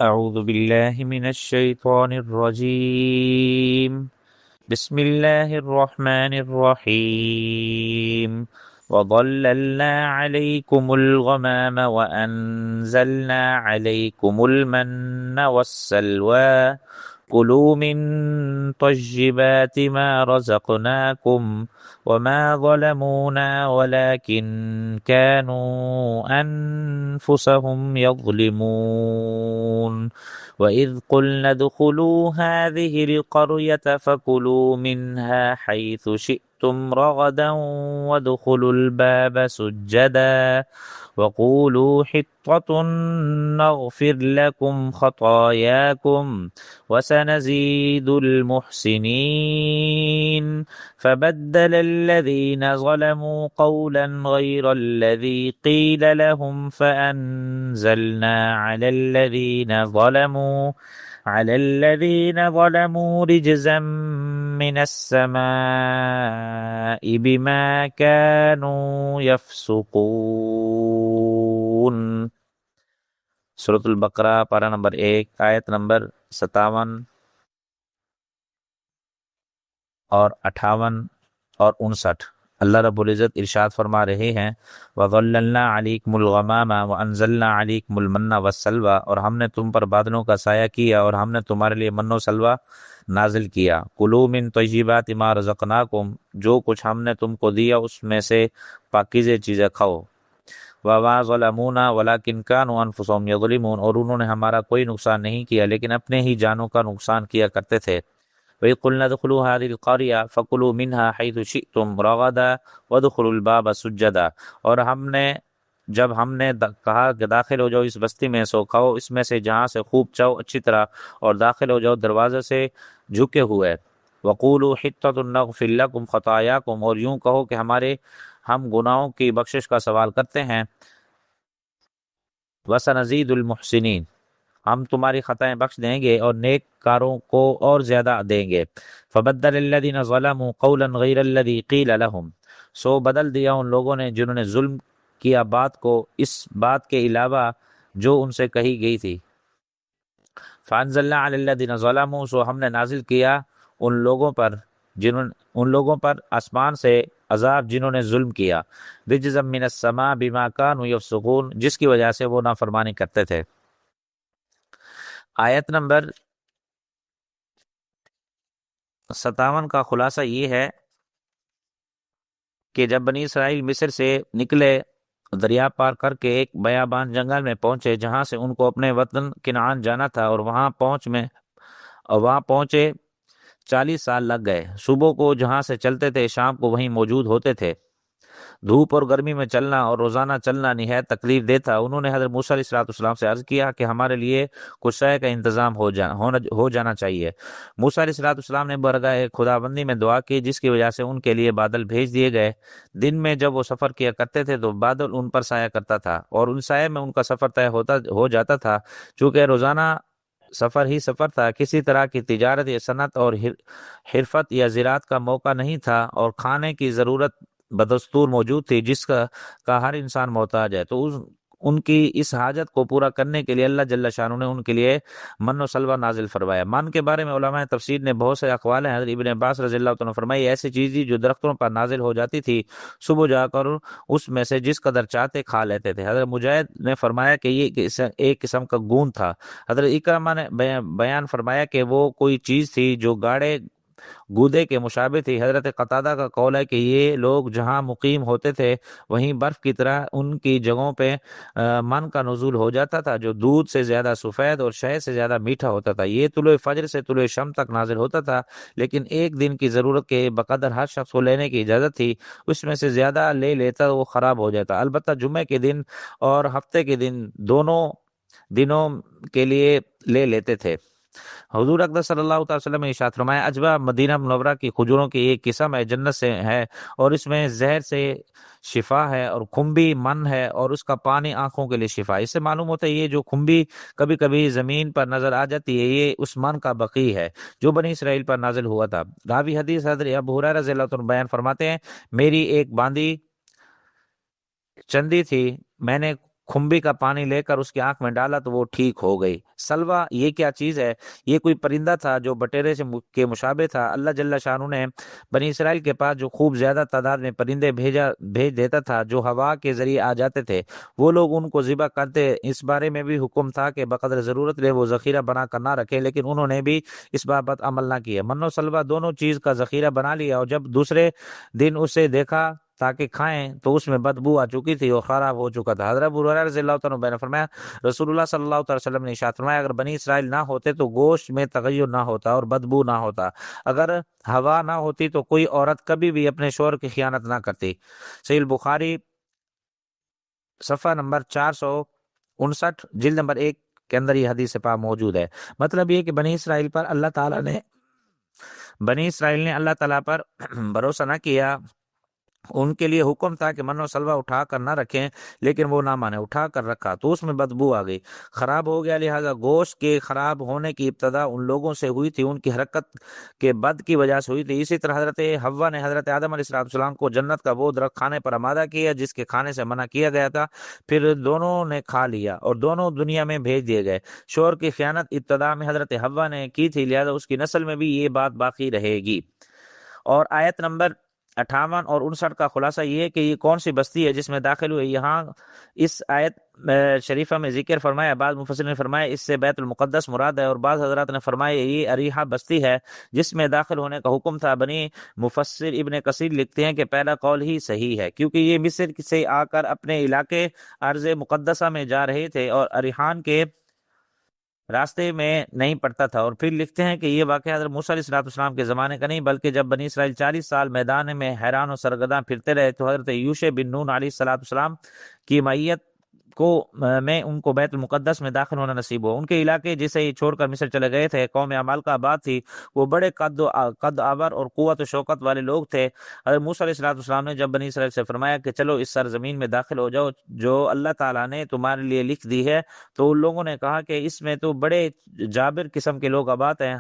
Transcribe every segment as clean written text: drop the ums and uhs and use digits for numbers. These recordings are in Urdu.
اعوذ باللہ من الشیطان الرجیم بسم اللہ الرحمن الرحیم وظللنا علیکم الغمام وانزلنا علیکم المن والسلوى كلوا من طيبات ما رزقناكم وما ظلمونا ولكن كانوا أنفسهم يظلمون وإذ قلنا ادخلوا هذه القرية فكلوا منها حيث شئتم رغدا وادخلوا الباب سجدا وقولوا حطة نغفر لكم خطاياكم وسنزيد المحسنين فبدل الذين ظلموا قولا غير الذي قيل لهم فأنزلنا على الذين ظلموا رجزا من السماء بما كانوا يفسقون۔ سورۃ البقرہ پارہ نمبر 1 آیت نمبر 57 اور 58 اور 59۔ اللہ رب العزت ارشاد فرما رہے ہیں وَظَلَّلْنَا عَلَيْكُمُ الْغَمَامَ وَأَنزَلْنَا عَلَيْكُمُ الْمَنَّ وَالسَّلْوَىٰ، اور ہم نے تم پر بادلوں کا سایہ کیا اور ہم نے تمہارے لیے من و سلوہ نازل کیا۔ کُلُوا مِن طَیِّبَاتِ مَا رَزَقْنَاکُم، جو کچھ ہم نے تم کو دیا اس میں سے پاکیزہ چیزیں کھاؤ۔ وَمَا ظَلَمُونَا وَلَٰكِن كَانُوا أَنفُسَهُمْ يَظْلِمُونَ، اور انہوں نے ہمارا کوئی نقصان نہیں کیا لیکن اپنے ہی جانوں کا نقصان کیا کرتے تھے۔ وَإِذْ قُلْنَا ادْخُلُوا هَٰذِهِ الْقَرْيَةَ فَكُلُوا مِنْهَا حَيْثُ شِئْتُمْ رَغَدًا وَادْخُلُوا الْبَابَ سُجَّدًا، اور جب ہم نے کہا کہ داخل ہو جاؤ اس بستی میں، سو کھاؤ اس میں سے جہاں سے خوب چاہو اچھی طرح، اور داخل ہو جاؤ دروازے سے جھکے ہوئے۔ وَقُولُوا حِطَّةٌ نَغْفِرْ لَكُمْ خَطَايَاكُمْ، اور یوں کہو کہ ہم گناہوں کی بخشش کا سوال کرتے ہیں۔ وَسَنَزِيدُ الْمُحْسِنِينَ، ہم تمہاری خطائیں بخش دیں گے اور نیک کاروں کو اور زیادہ دیں گے۔ فبدل الذین ظلموا قولا غیر الذی قیل لهم، سو بدل دیا ان لوگوں نے جنہوں نے ظلم کیا بات کو اس بات کے علاوہ جو ان سے کہی گئی تھی۔ فانزلنا علی الذین ظلموا، سو ہم نے نازل کیا ان لوگوں پر آسمان سے عذاب جنہوں نے ظلم کیا، رجزا من السماء بما كانوا یفسقون، جس کی وجہ سے وہ نافرمانی کرتے تھے۔ آیت نمبر 57 کا خلاصہ یہ ہے کہ جب بنی اسرائیل مصر سے نکلے، دریا پار کر کے ایک بیابان جنگل میں پہنچے جہاں سے ان کو اپنے وطن کنعان جانا تھا، اور وہاں پہنچے 40 سال لگ گئے۔ صبح کو جہاں سے چلتے تھے شام کو وہیں موجود ہوتے تھے۔ دھوپ اور گرمی میں چلنا اور روزانہ چلنا نہایت تکلیف دہ تھا۔ انہوں نے حضرت موسیٰ علیہ السلام سے عرض کیا کہ ہمارے لیے کچھ شے کا انتظام ہو جانا چاہیے۔ موسیٰ علیہ السلام نے برگاہ خداوندی میں دعا کی، جس کی وجہ سے ان کے لیے بادل بھیج دیے گئے۔ دن میں جب وہ سفر کیا کرتے تھے تو بادل ان پر سایہ کرتا تھا، اور ان سایہ میں ان کا سفر طے ہو جاتا تھا۔ چونکہ روزانہ سفر ہی سفر تھا، کسی طرح کی تجارت یا صنعت اور حرفت یا زراعت کا موقع نہیں تھا، اور کھانے کی ضرورت بدستور موجود تھی جس کا ہر انسان محتاج ہے۔ تو ان کی اس حاجت کو پورا کرنے کے لیے اللہ جل شانہ نے ان کے لیے من و سلوہ نازل فرمایا۔ من کے بارے میں علماء تفسیر نے بہت سے اقوال ہیں۔ حضرت ابن عباس رضی اللہ عنہ فرمائی ایسی چیز تھی جو درختوں پر نازل ہو جاتی تھی، صبح جا کر اس میں سے جس قدر چاہتے کھا لیتے تھے۔ حضرت مجاہد نے فرمایا کہ یہ ایک قسم کا گوند تھا۔ حضرت اکرمہ نے بیان فرمایا کہ وہ کوئی چیز تھی جو گاڑے گودے کے مشابہ تھی۔ حضرت قتادہ کا قول ہے کہ یہ لوگ جہاں مقیم ہوتے تھے وہیں برف کی طرح ان کی جگہوں پہ من کا نزول ہو جاتا تھا، جو دودھ سے زیادہ سفید اور شہد سے زیادہ میٹھا ہوتا تھا۔ یہ طلوع فجر سے طلوع شام تک نازل ہوتا تھا، لیکن ایک دن کی ضرورت کے بقدر ہر شخص کو لینے کی اجازت تھی۔ اس میں سے زیادہ لے لیتا وہ خراب ہو جاتا۔ البتہ جمعے کے دن اور ہفتے کے دن دونوں دنوں کے لیے لے لیتے تھے۔ حضور اقدس صلی اللہ علیہ وسلم نے ارشاد فرمایا اجوا مدینہ منورہ کی کھجوروں کی ایک قسم ہے، جنت سے ہے، اور اس میں زہر سے شفا ہے، اور کھمبی من ہے، اور اس کا پانی آنکھوں کے لیے شفا ہے۔ اس سے معلوم ہوتا ہے یہ جو کھمبی کبھی کبھی زمین پر نظر آ جاتی ہے یہ اس من کا بقی ہے جو بنی اسرائیل پر نازل ہوا تھا۔ راوی حدیث حضرت ابو ہریرہ رضی اللہ عنہ بیان فرماتے ہیں میری ایک باندھی چندی تھی، میں نے کھمبی کا پانی لے کر اس کی آنکھ میں ڈالا تو وہ ٹھیک ہو گئی۔ سلوا یہ کیا چیز ہے؟ یہ کوئی پرندہ تھا جو بٹیرے کے مشابہ تھا۔ اللہ جل شانہ نے بنی اسرائیل کے پاس جو خوب زیادہ تعداد میں پرندے بھیج دیتا تھا جو ہوا کے ذریعے آ جاتے تھے، وہ لوگ ان کو ذبح کرتے۔ اس بارے میں بھی حکم تھا کہ بقدر ضرورت لے وہ ذخیرہ بنا کر نہ رکھے، لیکن انہوں نے بھی اس بابت عمل نہ کیا۔ من و سلوا دونوں چیز کا ذخیرہ بنا لیا، اور جب دوسرے دن اسے دیکھا تاکہ کھائیں تو اس میں بدبو آ چکی تھی اور خراب ہو چکا تھا۔ حضرت ابو ہریرہ رضی اللہ تعالیٰ عنہ نے فرمایا، رسول اللہ صلی اللہ تعالی وسلم نے ارشاد فرمایا، اگر بنی اسرائیل نہ ہوتے تو گوشت میں تغیر نہ ہوتا اور بدبو نہ ہوتا۔ اگر ہوا نہ ہوتی تو کوئی عورت کبھی بھی اپنے شوہر کی خیانت نہ کرتی۔ صحیح البخاری صفحہ نمبر 459، جلد نمبر 1 کے اندر یہ حدیث پاک موجود ہے۔ مطلب یہ کہ بنی اسرائیل پر اللہ تعالیٰ پر بھروسہ نہ کیا۔ ان کے لیے حکم تھا کہ من و سلوا اٹھا کر نہ رکھیں، لیکن وہ نہ مانے، اٹھا کر رکھا تو اس میں بدبو آ گئی، خراب ہو گیا۔ لہٰذا گوشت کے خراب ہونے کی ابتدا ان لوگوں سے ہوئی تھی، ان کی حرکت کے بد کی وجہ سے ہوئی تھی۔ اسی طرح حضرت حوا نے حضرت آدم علیہ السلام کو جنت کا وہ درخت کھانے پر آمادہ کیا جس کے کھانے سے منع کیا گیا تھا، پھر دونوں نے کھا لیا اور دونوں دنیا میں بھیج دیے گئے۔ شوہر کی خیانت ابتدا میں حضرت حوا نے کی تھی، لہٰذا اس کی نسل میں بھی یہ بات باقی رہے گی۔ اور آیت نمبر 58 اور 59 کا خلاصہ یہ ہے کہ یہ کون سی بستی ہے جس میں داخل ہوئے۔ یہاں اس آیت شریفہ میں ذکر فرمایا، بعض مفسرین نے فرمایا اس سے بیت المقدس مراد ہے، اور بعض حضرات نے فرمایا یہ اریحہ بستی ہے جس میں داخل ہونے کا حکم تھا۔ بنی مفسر ابن کثیر لکھتے ہیں کہ پہلا قول ہی صحیح ہے، کیونکہ یہ مصر سے آ کر اپنے علاقے ارض مقدسہ میں جا رہے تھے اور اریحان کے راستے میں نہیں پڑتا تھا۔ اور پھر لکھتے ہیں کہ یہ واقعہ حضرت موسیٰ علیہ السلام کے زمانے کا نہیں، بلکہ جب بنی اسرائیل 40 سال میدان میں حیران و سرگرداں پھرتے رہے تو حضرت یوشع بن نون علیہ السلام کی معیت میں ان کو بیت المقدس میں داخل ہونا نصیب ہوا۔ ان کے علاقے جسے یہ چھوڑ کر مصر چلے گئے تھے قوم عمالقہ آباد تھی، وہ بڑے قد آور اور قوت و شوکت والے لوگ تھے۔ حضرت موسیٰ علیہ السلام نے جب بنی اسرائیل سے فرمایا کہ چلو اس سرزمین میں داخل ہو جاؤ جو اللہ تعالیٰ نے تمہارے لیے لکھ دی ہے، تو ان لوگوں نے کہا کہ اس میں تو بڑے جابر قسم کے لوگ آباد ہیں،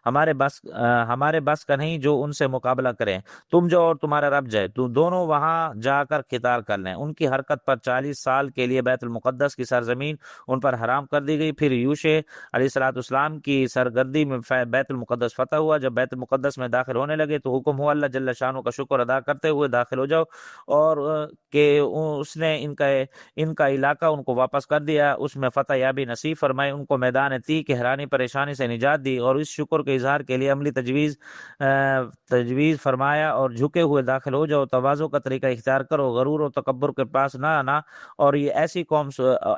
ہمارے بس کا نہیں جو ان سے مقابلہ کریں، تم جاؤ اور تمہارا رب جائے، تو دونوں وہاں جا کر قتال کر لیں۔ ان کی حرکت پر 40 سال کے لیے بیت المقدس کی سرزمین ان پر حرام کر دی گئی۔ پھر یوشع علیہ السلام کی سرگردی میں بیت المقدس فتح ہوا۔ جب بیت المقدس میں داخل ہونے لگے تو حکم ہوا اللہ جل شانہ کا شکر ادا کرتے ہوئے داخل ہو جاؤ، اور کہ اس نے ان کا علاقہ ان کو واپس کر دیا، اس میں فتح یابی نصیب فرمائی، ان کو میدان تی کی حیرانی پریشانی سے نجات دی، اور اس شکر کے اظہار کے لیے عملی تجویز فرمایا اور جھکے ہوئے داخل ہو جاؤ، تواضع کا طریقہ اختیار کرو، غرور و تکبر کے پاس نہ آنا، اور یہ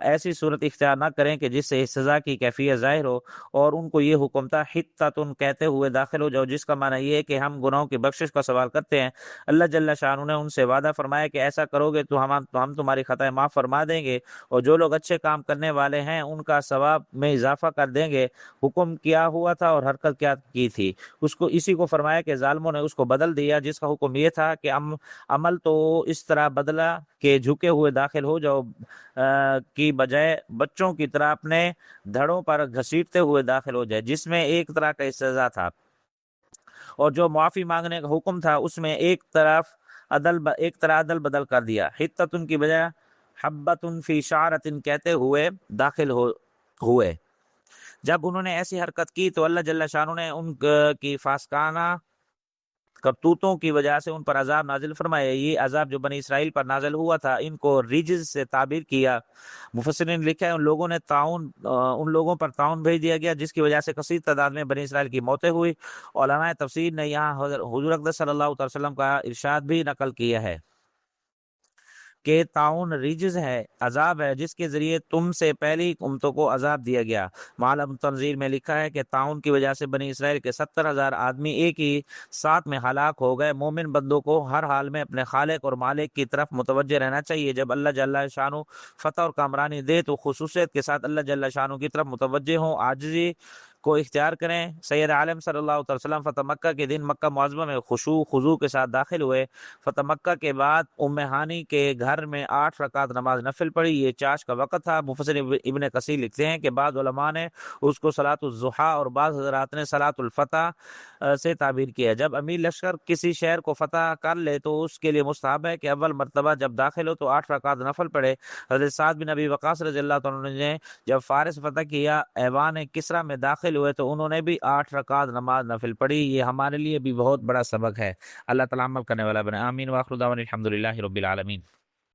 ایسی صورت اختیار نہ کریں کہ جس سے سزا کی کیفیت ظاہر ہو۔ اور ان کو یہ حکم تھا حطۃ کہتے ہوئے داخل ہو جاؤ، جس کا معنی یہ ہے کہ ہم گناہوں کی بخشش کا سوال کرتے ہیں۔ اللہ جل شانہ نے ان سے وعدہ فرمایا کہ ایسا کرو گے تو ہم تمہاری خطائیں معاف فرما دیں گے، اور جو لوگ اچھے کام کرنے والے ہیں ان کا ثواب میں اضافہ کر دیں گے۔ حکم کیا ہوا تھا اور حرکت کیا کی تھی، اسی کو فرمایا کہ ظالموں نے اس کو بدل دیا، جس کا حکم یہ تھا کہ عمل تو اس طرح بدلا کہ جھکے ہوئے داخل ہو جاؤ کی بجائے بچوں کی طرح اپنے دھڑوں پر گھسیٹتے ہوئے داخل ہو جائے، جس میں ایک طرح کا استضاء تھا، اور جو معافی مانگنے کا حکم تھا اس میں ایک طرح عدل بدل کر دیا۔ حطۃ کی بجائے حبۃ فی شعرۃ کہتے ہوئے داخل ہوئے۔ جب انہوں نے ایسی حرکت کی تو اللہ جل شانہ نے ان کی فاسقانہ کرتوتوں کی وجہ سے ان پر عذاب نازل فرمایا۔ یہ عذاب جو بنی اسرائیل پر نازل ہوا تھا ان کو رجز سے تعبیر کیا۔ مفسرین نے لکھا ہے ان لوگوں پر طاعون بھیج دیا گیا، جس کی وجہ سے کثیر تعداد میں بنی اسرائیل کی موتیں ہوئی۔ علماء تفسیر نے یہاں حضور اقدس صلی اللہ علیہ وسلم کا ارشاد بھی نقل کیا ہے کہ طاعون رجز ہے، عذاب ہے جس کے ذریعے تم سے پہلی امتوں کو عذاب دیا گیا۔ معلم تنظیر میں لکھا ہے کہ طاعون کی وجہ سے بنی اسرائیل کے 70,000 آدمی ایک ہی ساتھ میں ہلاک ہو گئے۔ مومن بندوں کو ہر حال میں اپنے خالق اور مالک کی طرف متوجہ رہنا چاہیے۔ جب اللہ جل شانہ فتح اور کامرانی دے تو خصوصیت کے ساتھ اللہ جل شانہ کی طرف متوجہ ہوں، عاجزی کو اختیار کریں۔ سید عالم صلی اللہ علیہ وسلم فتح مکہ کے دن مکہ معظمہ میں خشوع خضوع کے ساتھ داخل ہوئے۔ فتح مکہ کے بعد ام ہانی کے گھر میں 8 رکعت نماز نفل پڑھی، یہ چاش کا وقت تھا۔ مفسر ابن کثیر لکھتے ہیں کہ بعض علماء نے اس کو صلاۃ الضحیٰ اور بعض حضرات نے صلاۃ الفتح سے تعبیر کیا۔ جب امیر لشکر کسی شہر کو فتح کر لے تو اس کے لیے مستحب ہے کہ اول مرتبہ جب داخل ہو تو 8 رکعت نفل پڑھے۔ حضرت سعد بن ابی وقاص رضی اللہ عنہ نے جب فارس فتح کیا، ایوان کسریٰ میں داخل ہوئے تو انہوں نے بھی 8 رکعت نماز نفل پڑھی۔ یہ ہمارے لیے بھی بہت بڑا سبق ہے۔ اللہ تعالیٰ عمل کرنے والا بنے، آمین۔ وآخر دعوانا الحمدللہ رب العالمین۔